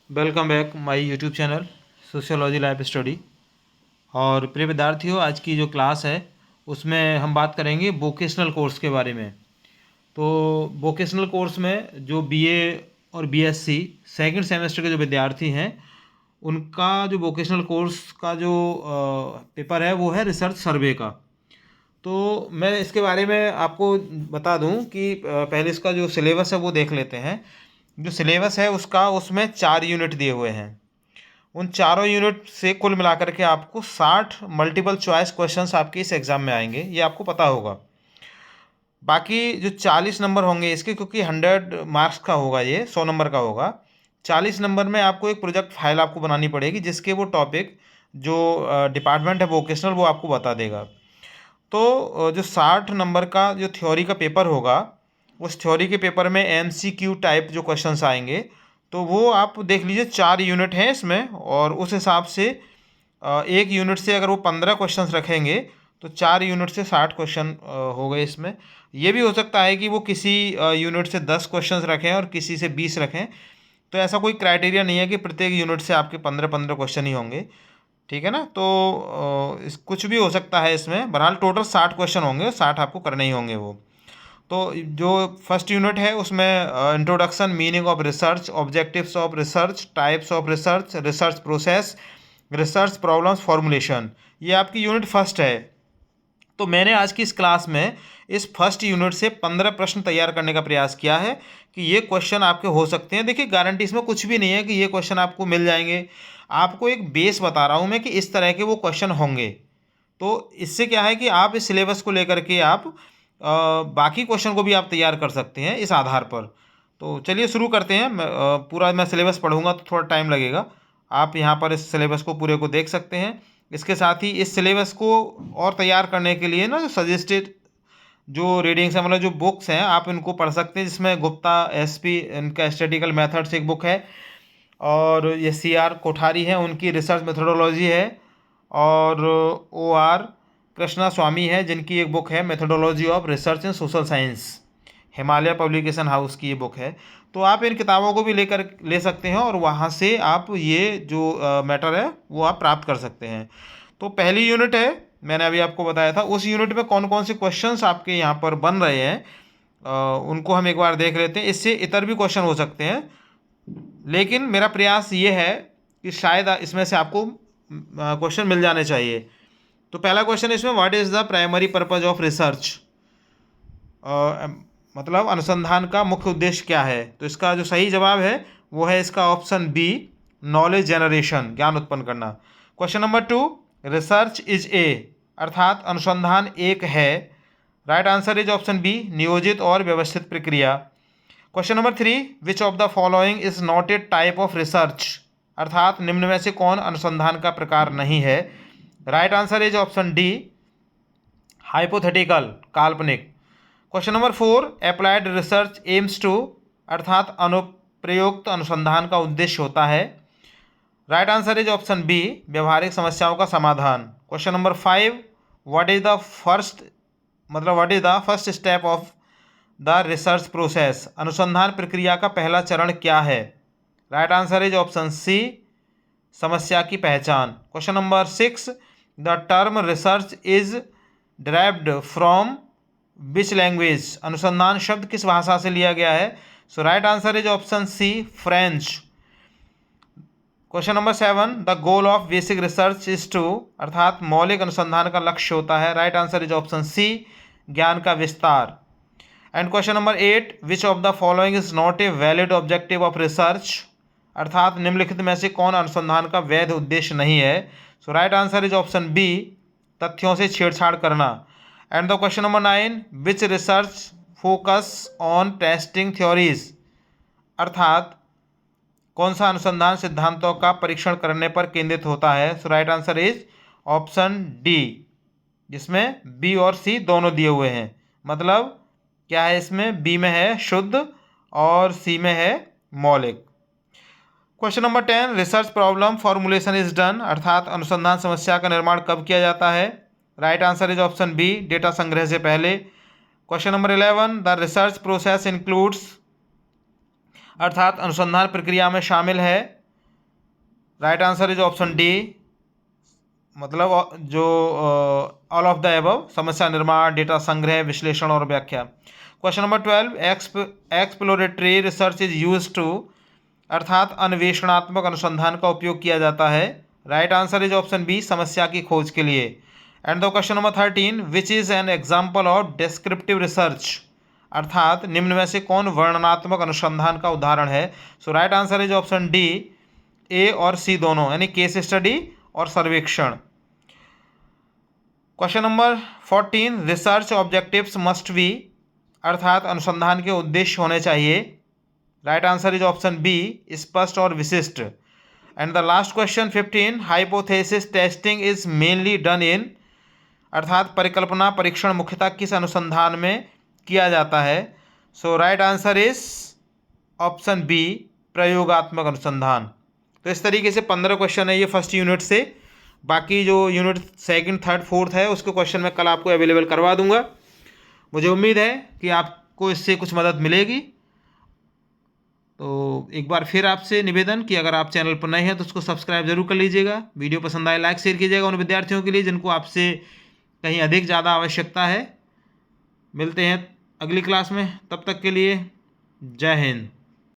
Welcome back my YouTube channel sociology life study. और प्रिय विद्यार्थियों, आज की जो क्लास है उसमें हम बात करेंगे वोकेशनल कोर्स के बारे में। तो वोकेशनल कोर्स में जो बीए और बीएससी सेकंड सेमेस्टर के जो विद्यार्थी हैं उनका जो वोकेशनल कोर्स का जो पेपर है वो है रिसर्च सर्वे का। तो मैं इसके बारे में आपको बता दूं कि पहले इसका जो सिलेबस है वो देख लेते हैं। जो सिलेबस है उसका उसमें 4 यूनिट दिए हुए हैं। उन चारों यूनिट से कुल मिलाकर के आपको 60 मल्टीपल चॉइस क्वेश्चंस आपके इस एग्ज़ाम में आएंगे, ये आपको पता होगा। बाकी जो 40 नंबर होंगे इसके, क्योंकि 100 मार्क्स का होगा, ये 100 नंबर का होगा। 40 नंबर में आपको एक प्रोजेक्ट फाइल आपको बनानी पड़ेगी जिसके वो टॉपिक जो डिपार्टमेंट है वोकेशनल वो आपको बता देगा। तो जो 60 नंबर का जो थ्योरी का पेपर होगा उस थ्योरी के पेपर में एमसीक्यू टाइप जो क्वेश्चंस आएंगे तो वो आप देख लीजिए। 4 यूनिट हैं इसमें और उस हिसाब से एक यूनिट से अगर वो 15 क्वेश्चंस रखेंगे तो 4 यूनिट से 60 क्वेश्चन हो गए इसमें। ये भी हो सकता है कि वो किसी यूनिट से 10 क्वेश्चंस रखें और किसी से 20 रखें। तो ऐसा कोई क्राइटेरिया नहीं है कि प्रत्येक यूनिट से आपके 15-15 क्वेश्चन ही होंगे, ठीक है ना। तो कुछ भी हो सकता है इसमें। बहरहाल टोटल 60 क्वेश्चन होंगे, 60 आपको करने ही होंगे वो। तो जो फर्स्ट यूनिट है उसमें introduction, meaning of research, objectives of research, types of research, research process, research problems, formulation, ये आपकी यूनिट फर्स्ट है। तो मैंने आज की इस क्लास में इस फर्स्ट यूनिट से 15 प्रश्न तैयार करने का प्रयास किया है कि ये क्वेश्चन आपके हो सकते हैं। देखिए, गारंटी इसमें कुछ भी नहीं है कि ये क्वेश्चन आपको मिल जाएंगे। आपको एक बेस बता रहा हूँ मैं कि इस तरह के वो क्वेश्चन होंगे। तो इससे क्या है कि आप इस सिलेबस को लेकर के आप बाकी क्वेश्चन को भी आप तैयार कर सकते हैं इस आधार पर। तो चलिए शुरू करते हैं। पूरा मैं सिलेबस पढ़ूंगा तो थोड़ा टाइम लगेगा। आप यहाँ पर इस सिलेबस को पूरे को देख सकते हैं। इसके साथ ही इस सिलेबस को और तैयार करने के लिए ना जो सजेस्टेड जो रीडिंग्स हैं, मतलब जो बुक्स हैं, आप इनको पढ़ सकते हैं। जिसमें गुप्ता एसपी इनका स्टैटिकल मेथड्स एक बुक है, और ये सीआर कोठारी है उनकी रिसर्च मेथोडोलॉजी है, और ओआर कृष्णा स्वामी है जिनकी एक बुक है methodology of research in social science, Himalaya publication house की ये बुक है। तो आप इन किताबों को भी लेकर ले सकते हैं और वहाँ से आप ये जो मैटर है वो आप प्राप्त कर सकते हैं। तो पहली यूनिट है, मैंने अभी आपको बताया था। उस यूनिट में कौन कौन से क्वेश्चंस आपके यहाँ पर बन रहे हैं उनको हम एक बार देख लेते हैं। इससे इतर भी क्वेश्चन हो सकते हैं, लेकिन मेरा प्रयास ये है कि शायद इसमें से आपको क्वेश्चन मिल जाने चाहिए। तो पहला क्वेश्चन इसमें, what is the primary purpose of research, मतलब अनुसंधान का मुख्य उद्देश्य क्या है। तो इसका जो सही जवाब है वो है इसका ऑप्शन बी, नॉलेज जनरेशन, ज्ञान उत्पन्न करना। Question number 2, research is a, अर्थात अनुसंधान एक है। Right answer is option B, नियोजित और व्यवस्थित प्रक्रिया। Question number 3, which of the following is not a type of research, अर्थात निम्न में से कौन अनुसंधान का प्रकार नहीं है। Right answer is option D, hypothetical, काल्पनिक। Question number 4, applied research aims to, अर्थात अनुप्रयुक्त अनुसंधान का उद्देश्य होता है। Right answer is option B, व्यवहारिक समस्याओं का समाधान। Question number 5, what is the first step of the research process, अनुसंधान प्रक्रिया का पहला चरण क्या है। Right answer is option C, समस्या की पहचान। Question number 6, the term research is derived from which language, अनुसंधान शब्द किस भाषा से लिया गया है। So right answer is option C, French. Question number 7, the goal of basic research is to, अर्थात मौलिक अनुसंधान का लक्ष्य होता है। Right answer is option C, ज्ञान का विस्तार। And question number 8, which of the following is not a valid objective of research, अर्थात निम्नलिखित में से कौन अनुसंधान का वैध उद्देश्य नहीं है। So right answer is option B, तथ्यों से छेड़छाड़ करना। And the question number 9, which research focus on testing theories, अर्थात कौन सा अनुसंधान सिद्धांतों का परीक्षण करने पर केंद्रित होता है। So right answer is option D, जिसमें बी और सी दोनों दिए हुए हैं। मतलब क्या है, इसमें बी में है शुद्ध और सी में है मौलिक। Question number 10, research problem formulation is done, अर्थात अनुसंधान समस्या का निर्माण कब किया जाता है। Right answer is option B, data संग्रह से पहले। Question number 11, the research process includes, अर्थात अनुसंधान प्रक्रिया में शामिल है। Right answer is option D, मतलब जो ऑल ऑफ द एबव, समस्या निर्माण, डेटा संग्रह, विश्लेषण और व्याख्या। Question number 12, exploratory research is use to, अर्थात अन्वेषणात्मक अनुसंधान का उपयोग किया जाता है। Right answer is option B, समस्या की खोज के लिए। And the question number 13, which is an example of descriptive research, अर्थात निम्न में से कौन वर्णनात्मक अनुसंधान का उदाहरण है। So right answer is option D, A और सी दोनों, यानी केस स्टडी और सर्वेक्षण। Question number 14, research objectives must be, अर्थात अनुसंधान के उद्देश्य होने चाहिए। Right answer is option B, स्पष्ट और विशिष्ट। And the last question 15, hypothesis testing is mainly done in, अर्थात परिकल्पना परीक्षण मुख्यतः किस अनुसंधान में किया जाता है। So right answer is option B, प्रयोगात्मक अनुसंधान। तो इस तरीके से 15 क्वेश्चन है ये फर्स्ट यूनिट से। बाकी जो यूनिट सेकंड, थर्ड, फोर्थ है उसके क्वेश्चन मैं कल आपको अवेलेबल करवा दूंगा। मुझे उम्मीद है कि आपको इससे कुछ मदद मिलेगी। तो एक बार फिर आपसे निवेदन कि अगर आप चैनल पर नए हैं तो उसको सब्सक्राइब जरूर कर लीजिएगा। वीडियो पसंद आए लाइक शेयर कीजिएगा उन विद्यार्थियों के लिए जिनको आपसे कहीं अधिक ज़्यादा आवश्यकता है। मिलते हैं अगली क्लास में, तब तक के लिए जय हिंद।